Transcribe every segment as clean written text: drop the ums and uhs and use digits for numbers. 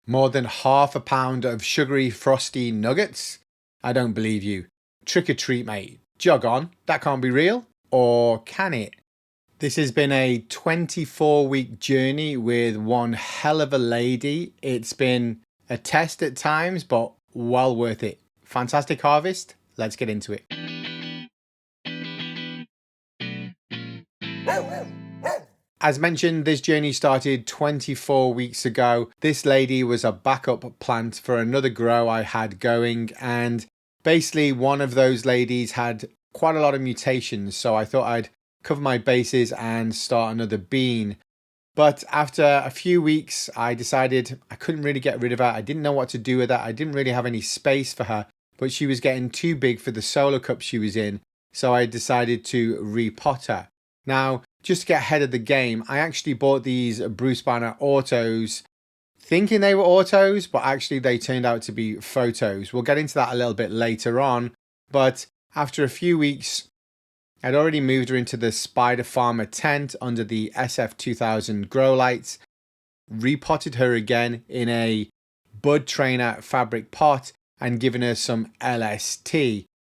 More than half a pound of sugary frosty nuggets? I don't believe you. Trick or treat, mate. Jog on. That can't be real. Or can it? This has been a 24-week journey with one hell of a lady. It's been a test at times, but well worth it. Fantastic harvest. Let's get into it. As mentioned, this journey started 24 weeks ago. This lady was a backup plant for another grow I had going, and basically one of those ladies had quite a lot of mutations, so I thought I'd cover my bases and start another bean. But after a few weeks, I decided I couldn't really get rid of her. I didn't know what to do with her. I didn't really have any space for her, but she was getting too big for the solar cup she was in, so I decided to repot her. Now, just to get ahead of the game, I actually bought these Bruce Banner autos thinking they were autos, but actually they turned out to be photos. We'll get into that a little bit later on, but after a few weeks, I'd already moved her into the Spider Farmer tent under the SF2000 grow lights, repotted her again in a bud trainer fabric pot and given her some LST.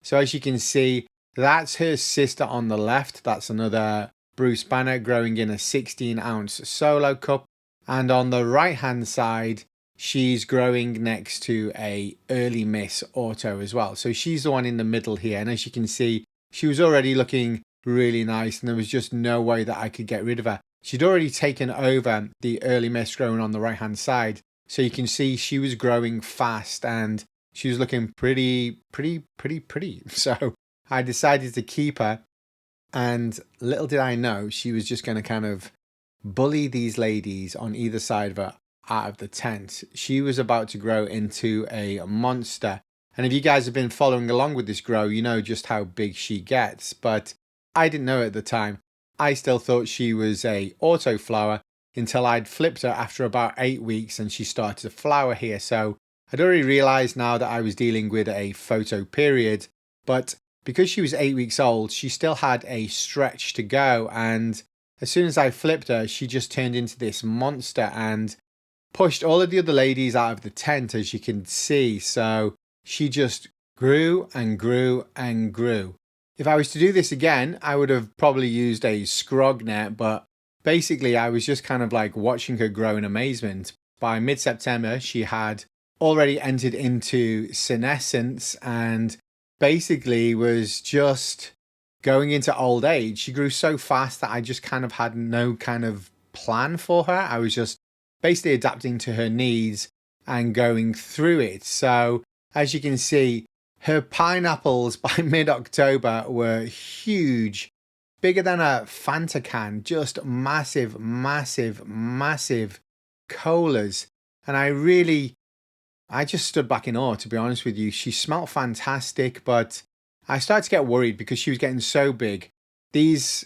So as you can see, that's her sister on the left. That's another Bruce Banner growing in a 16-ounce solo cup. And on the right hand side, she's growing next to a Early Miss auto as well. So she's the one in the middle here. And as you can see, she was already looking really nice and there was just no way that I could get rid of her. She'd already taken over the Early Miss growing on the right hand side. So you can see she was growing fast and she was looking pretty. So I decided to keep her. And little did I know, she was just going to kind of bully these ladies on either side of her out of the tent. She was about to grow into a monster. And if you guys have been following along with this grow, you know just how big she gets. But I didn't know at the time. I still thought she was a auto flower until I'd flipped her after about 8 weeks and she started to flower here. So I'd already realized now that I was dealing with a photo period. But because she was 8 weeks old, she still had a stretch to go. And as soon as I flipped her, she just turned into this monster and pushed all of the other ladies out of the tent, as you can see. So she just grew and grew and grew. If I was to do this again, I would have probably used a scrog net, but basically I was just kind of like watching her grow in amazement. By mid-September, she had already entered into senescence and basically was just going into old age. She grew so fast that I just kind of had no kind of plan for her. I was just basically adapting to her needs and going through it. So as you can see, her pineapples by mid-October were huge, bigger than a Fanta can, just massive colas. And I just stood back in awe, to be honest with you. She smelled fantastic, but I started to get worried because she was getting so big. These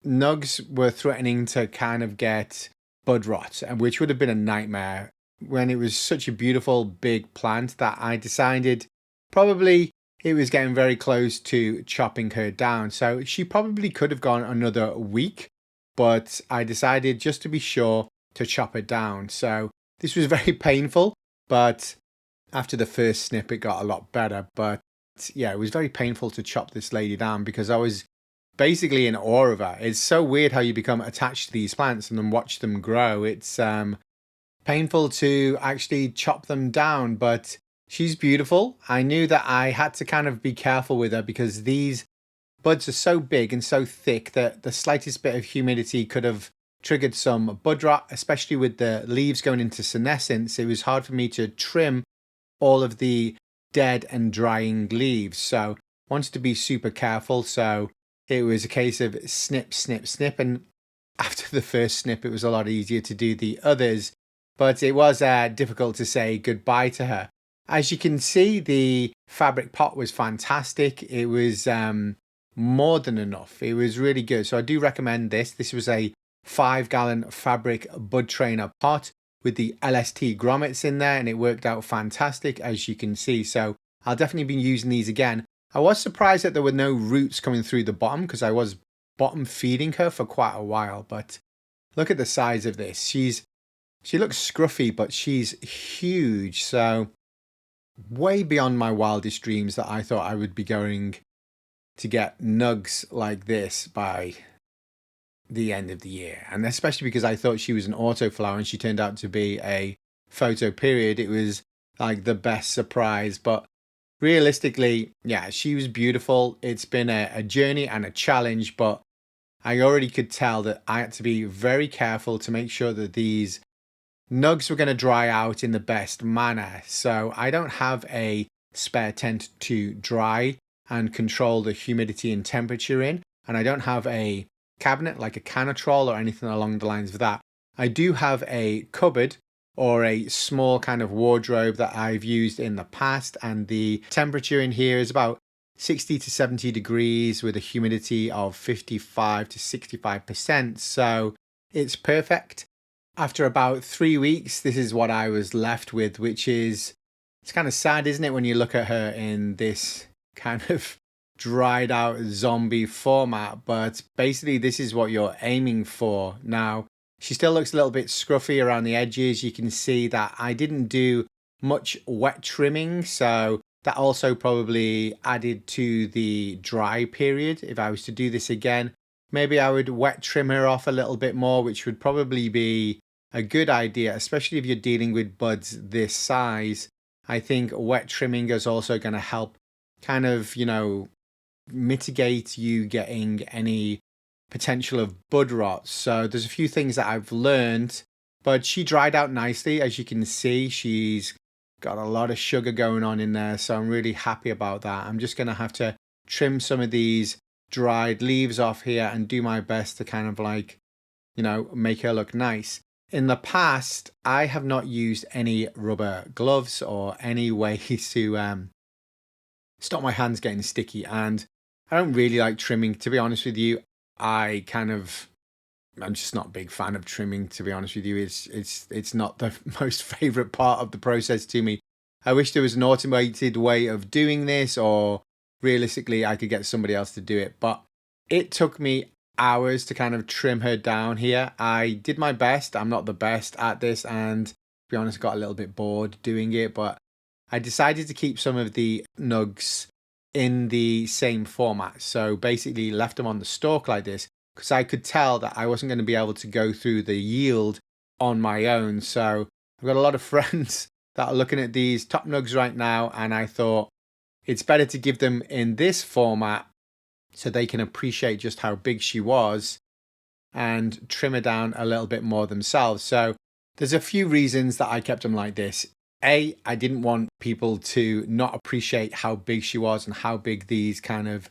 nugs were threatening to kind of get bud rot, which would have been a nightmare when it was such a beautiful big plant that I decided probably it was getting very close to chopping her down. So she probably could have gone another week, but I decided just to be sure to chop her down. So this was very painful, but after the first snip it got a lot better. But yeah, it was very painful to chop this lady down because I was basically in awe of her. It's so weird how you become attached to these plants and then watch them grow. It's painful to actually chop them down, but she's beautiful. I knew that I had to kind of be careful with her because these buds are so big and so thick that the slightest bit of humidity could have triggered some bud rot, especially with the leaves going into senescence. It was hard for me to trim all of the dead and drying leaves, so wanted to be super careful. So it was a case of snip, and after the first snip it was a lot easier to do the others, but it was difficult to say goodbye to her. As you can see, the fabric pot was fantastic. It was more than enough. It was really good, so I do recommend this. This was a 5-gallon fabric bud trainer pot with the LST grommets in there, and it worked out fantastic, as you can see. So I'll definitely be using these again. I was surprised that there were no roots coming through the bottom because I was bottom feeding her for quite a while, but look at the size of this. She's She looks scruffy, but she's huge. So way beyond my wildest dreams that I thought I would be going to get nugs like this by the end of the year. And especially because I thought she was an autoflower and she turned out to be a photo period. It was like the best surprise. But realistically, yeah, she was beautiful. It's been a journey and a challenge, but I already could tell that I had to be very careful to make sure that these nugs were going to dry out in the best manner. So I don't have a spare tent to dry and control the humidity and temperature in. And I don't have a cabinet like a canitrol or anything along the lines of that. I do have a cupboard or a small kind of wardrobe that I've used in the past. And the temperature in here is about 60 to 70 degrees with a humidity of 55 to 65%. So it's perfect. After about 3 weeks, this is what I was left with, which is, it's kind of sad, isn't it, when you look at her in this kind of dried out zombie format, but basically this is what you're aiming for. Now, she still looks a little bit scruffy around the edges. You can see that I didn't do much wet trimming, so that also probably added to the dry period. If I was to do this again, maybe I would wet trim her off a little bit more, which would probably be a good idea, especially if you're dealing with buds this size. I think wet trimming is also going to help kind of, mitigate you getting any potential of bud rot. So there's a few things that I've learned, but she dried out nicely. As you can see, she's got a lot of sugar going on in there. So I'm really happy about that. I'm just going to have to trim some of these dried leaves off here and do my best to kind of like, make her look nice. In the past, I have not used any rubber gloves or any way to stop my hands getting sticky. And I don't really like trimming, to be honest with you. I'm just not a big fan of trimming, to be honest with you. It's not the most favorite part of the process to me. I wish there was an automated way of doing this, or realistically I could get somebody else to do it. But it took me hours to kind of trim her down here. I did my best. I'm not the best at this, and to be honest, got a little bit bored doing it, but I decided to keep some of the nugs in the same format. So basically left them on the stalk like this because I could tell that I wasn't going to be able to go through the yield on my own. So I've got a lot of friends that are looking at these top nugs right now, and I thought it's better to give them in this format so they can appreciate just how big she was and trim her down a little bit more themselves. So there's a few reasons that I kept them like this. A, I didn't want people to not appreciate how big she was and how big these kind of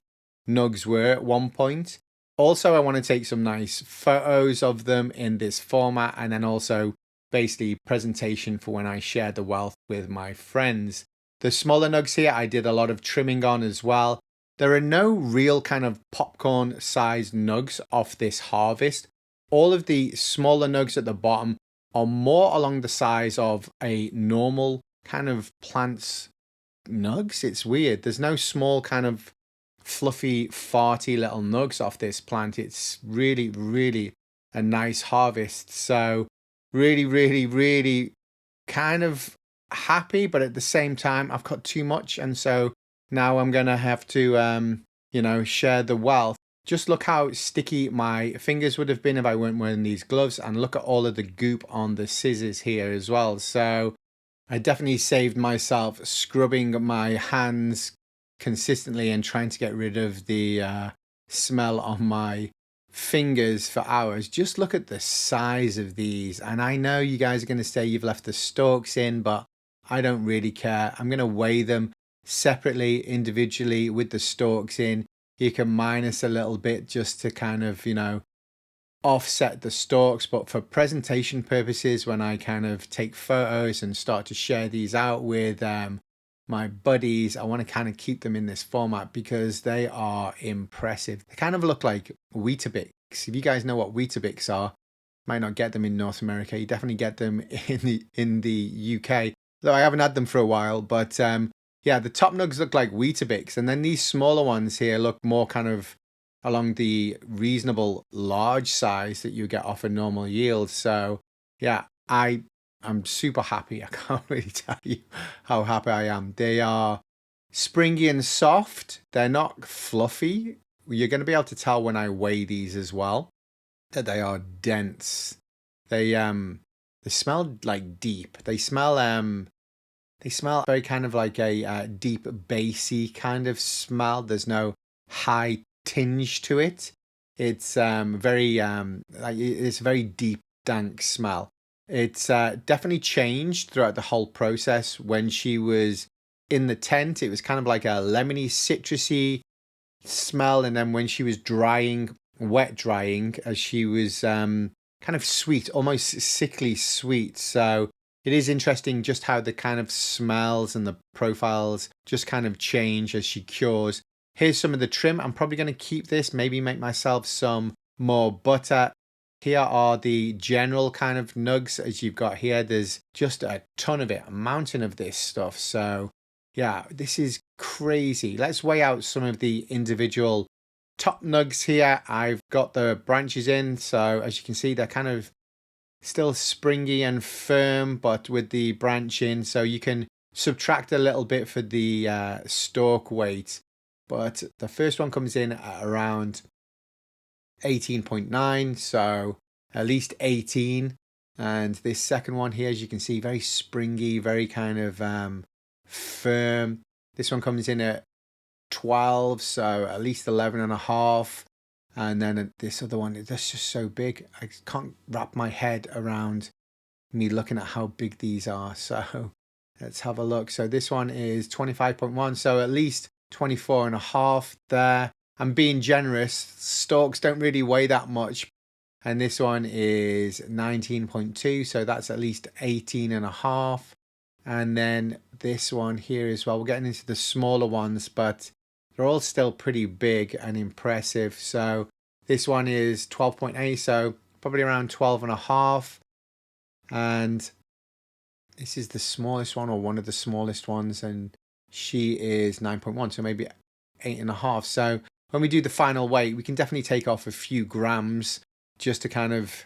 nugs were at one point. Also, I want to take some nice photos of them in this format, and then also basically presentation for when I share the wealth with my friends. The smaller nugs here, I did a lot of trimming on as well. There are no real kind of popcorn sized nugs off this harvest. All of the smaller nugs at the bottom are more along the size of a normal kind of plant's nugs. It's weird. There's no small kind of fluffy, farty little nugs off this plant. It's really, really a nice harvest. So really, really, really kind of happy, but at the same time, I've got too much. And so now I'm going to have to, share the wealth. Just look how sticky my fingers would have been if I weren't wearing these gloves, and look at all of the goop on the scissors here as well. So I definitely saved myself scrubbing my hands consistently and trying to get rid of the smell on my fingers for hours. Just look at the size of these. And I know you guys are going to say you've left the stalks in, but I don't really care. I'm going to weigh them separately, individually with the stalks in. You can minus a little bit just to kind of, offset the stalks. But for presentation purposes, when I kind of take photos and start to share these out with my buddies, I want to kind of keep them in this format because they are impressive. They kind of look like Weetabix. If you guys know what Weetabix are, might not get them in North America. You definitely get them in the UK. Though I haven't had them for a while, but yeah, the top nugs look like Weetabix, and then these smaller ones here look more kind of along the reasonable large size that you get off a normal yield. So yeah, I'm super happy. I can't really tell you how happy I am. They are springy and soft. They're not fluffy. You're going to be able to tell when I weigh these as well that they are dense. They smell like deep. They smell very kind of like a deep bassy kind of smell. There's no high tinge to it. It's very like it's a very deep dank smell. It's definitely changed throughout the whole process. When she was in the tent, it was kind of like a lemony, citrusy smell, and then when she was drying, wet drying, as she was kind of sweet, almost sickly sweet. So it is interesting just how the kind of smells and the profiles just kind of change as she cures. Here's some of the trim. I'm probably going to keep this, maybe make myself some more butter. Here are the general kind of nugs as you've got here. There's just a ton of it, a mountain of this stuff. So yeah, this is crazy. Let's weigh out some of the individual top nugs here. I've got the branches in, so as you can see, they're kind of still springy and firm, but with the branch in, so you can subtract a little bit for the stalk weight. But the first one comes in at around 18.9, so at least 18. And this second one here, as you can see, very springy, very kind of firm. This one comes in at 12, so at least 11 and a half. And then this other one, that's just so big. I can't wrap my head around me looking at how big these are. So let's have a look. So this one is 25.1, so at least 24 and a half there. I'm being generous. Stalks don't really weigh that much. And this one is 19.2, so that's at least 18 and a half. And then this one here as well. We're getting into the smaller ones, but they're all still pretty big and impressive. So this one is 12.8, so probably around 12 and a half. And this is the smallest one, or one of the smallest ones, and she is 9.1, so maybe 8 and a half. So when we do the final weight, we can definitely take off a few grams just to kind of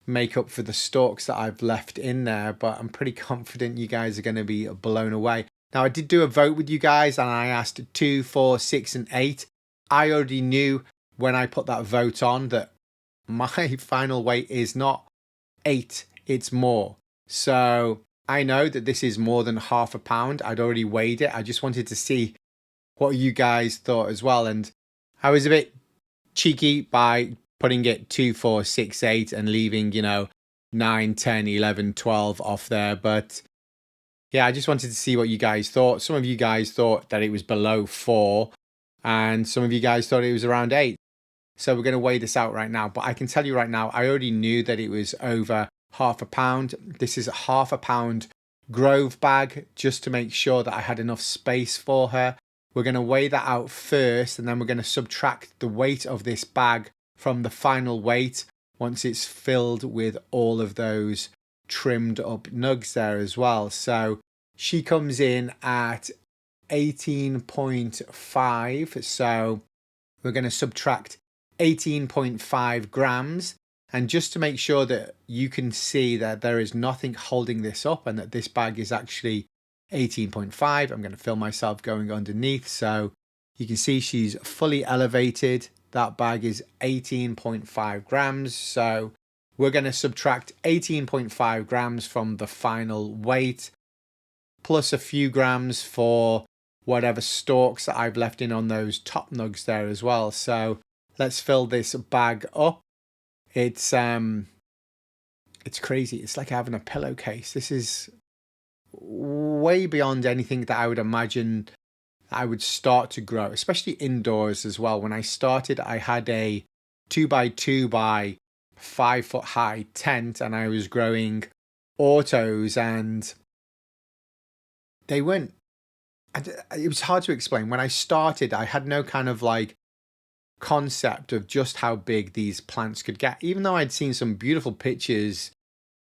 make up for the stalks that I've left in there, but I'm pretty confident you guys are going to be blown away. Now, I did do a vote with you guys, and I asked 2, 4, 6, and 8. I already knew when I put that vote on that my final weight is not 8, it's more. So I know that this is more than half a pound. I'd already weighed it. I just wanted to see what you guys thought as well. And I was a bit cheeky by putting it 2, 4, 6, 8 and leaving, 9, 10, 11, 12 off there. But yeah, I just wanted to see what you guys thought. Some of you guys thought that it was below 4, and some of you guys thought it was around 8. So we're going to weigh this out right now. But I can tell you right now, I already knew that it was over half a pound. This is a half a pound Grove bag, just to make sure that I had enough space for her. We're going to weigh that out first, and then we're going to subtract the weight of this bag from the final weight once it's filled with all of those trimmed up nugs there as well. So she comes in at 18.5, so we're going to subtract 18.5 grams. And just to make sure that you can see that there is nothing holding this up and that this bag is actually 18.5, I'm going to film myself going underneath, so you can see she's fully elevated. That bag is 18.5 grams, so we're going to subtract 18.5 grams from the final weight, plus a few grams for whatever stalks that I've left in on those top nugs there as well. So let's fill this bag up. It's crazy. It's like having a pillowcase. This is way beyond anything that I would imagine I would start to grow, especially indoors as well. When I started, I had a 2x2 by 5 foot high tent, and I was growing autos, and they weren't, it was hard to explain. When I started, I had no kind of like concept of just how big these plants could get, even though I'd seen some beautiful pictures,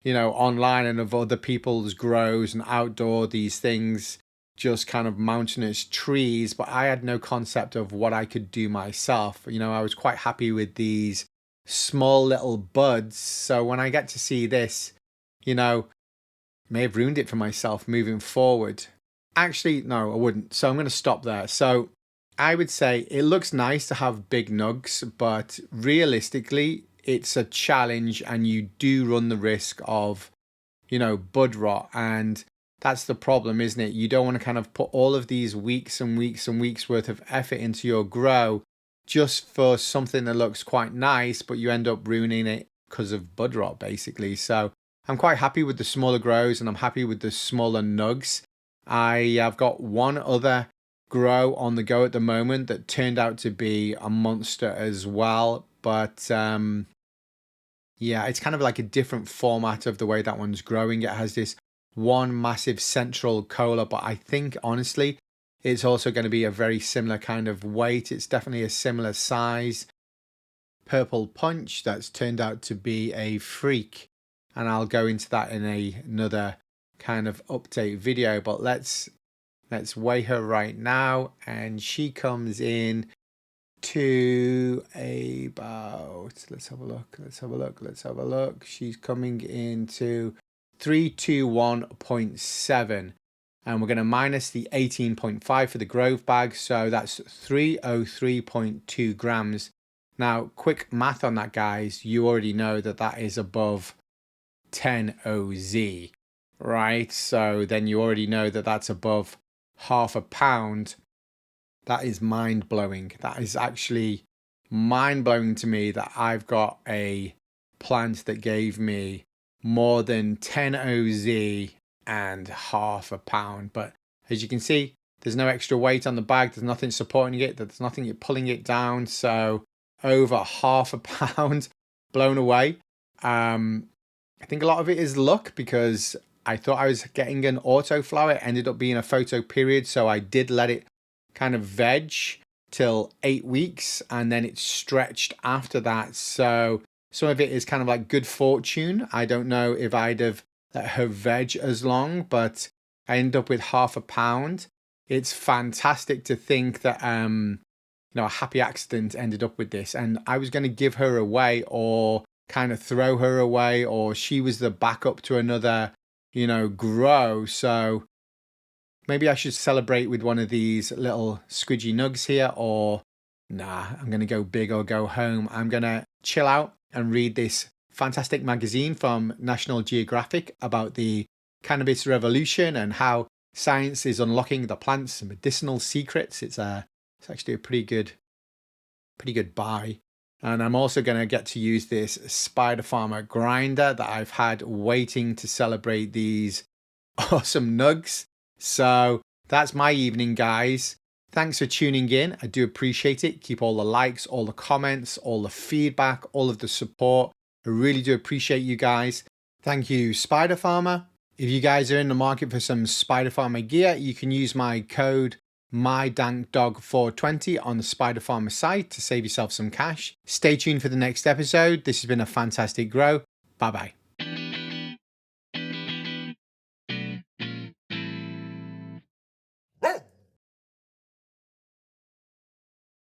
online and of other people's grows and outdoor, these things, just kind of mountainous trees, but I had no concept of what I could do myself. I was quite happy with these small little buds. So when I get to see this, may have ruined it for myself moving forward. Actually, no, I wouldn't. So I'm going to stop there. So I would say it looks nice to have big nugs, but realistically, it's a challenge and you do run the risk of, bud rot. And that's the problem, isn't it? You don't want to kind of put all of these weeks and weeks and weeks worth of effort into your grow just for something that looks quite nice, but you end up ruining it because of bud rot, basically. So I'm quite happy with the smaller grows and I'm happy with the smaller nugs. I have got one other grow on the go at the moment that turned out to be a monster as well. But yeah, it's kind of like a different format of the way that one's growing. It has this one massive central cola, but I think honestly, it's also going to be a very similar kind of weight. It's definitely a similar size. Purple Punch that's turned out to be a freak. And I'll go into that in another kind of update video, but let's weigh her right now, and she comes in to about, let's have a look. She's coming into 321.7, and we're going to minus the 18.5 for the Grove bag, so that's 303.2 grams. Now, quick math on that, guys. You already know that that is above 10 OZ, right? So then you already know that that's above half a pound. That is mind-blowing. That is actually mind-blowing to me that I've got a plant that gave me more than 10 OZ and half a pound. But as you can see, there's no extra weight on the bag. There's nothing supporting it. There's nothing pulling it down. So over half a pound, blown away. I think a lot of it is luck because I thought I was getting an auto flower. It ended up being a photo period. So I did let it kind of veg till 8 weeks and then it stretched after that. So some of it is kind of like good fortune. I don't know if I'd have let her veg as long, but I ended up with half a pound. It's fantastic to think that, a happy accident ended up with this. And I was going to give her away or kind of throw her away, or she was the backup to another, grow. So maybe I should celebrate with one of these little squidgy nugs here, or nah, I'm going to go big or go home. I'm going to chill out and read this fantastic magazine from National Geographic about the cannabis revolution and how science is unlocking the plant's medicinal secrets. It's actually a pretty good buy. And I'm also going to get to use this Spider Farmer grinder that I've had waiting to celebrate these awesome nugs. So that's my evening, guys. Thanks for tuning in. I do appreciate it. Keep all the likes, all the comments, all the feedback, all of the support. I really do appreciate you guys. Thank you, Spider Farmer. If you guys are in the market for some Spider Farmer gear, you can use my code MyDankDog420 on the Spider Farmer site to save yourself some cash. Stay tuned for the next episode. This has been a fantastic grow. Bye bye.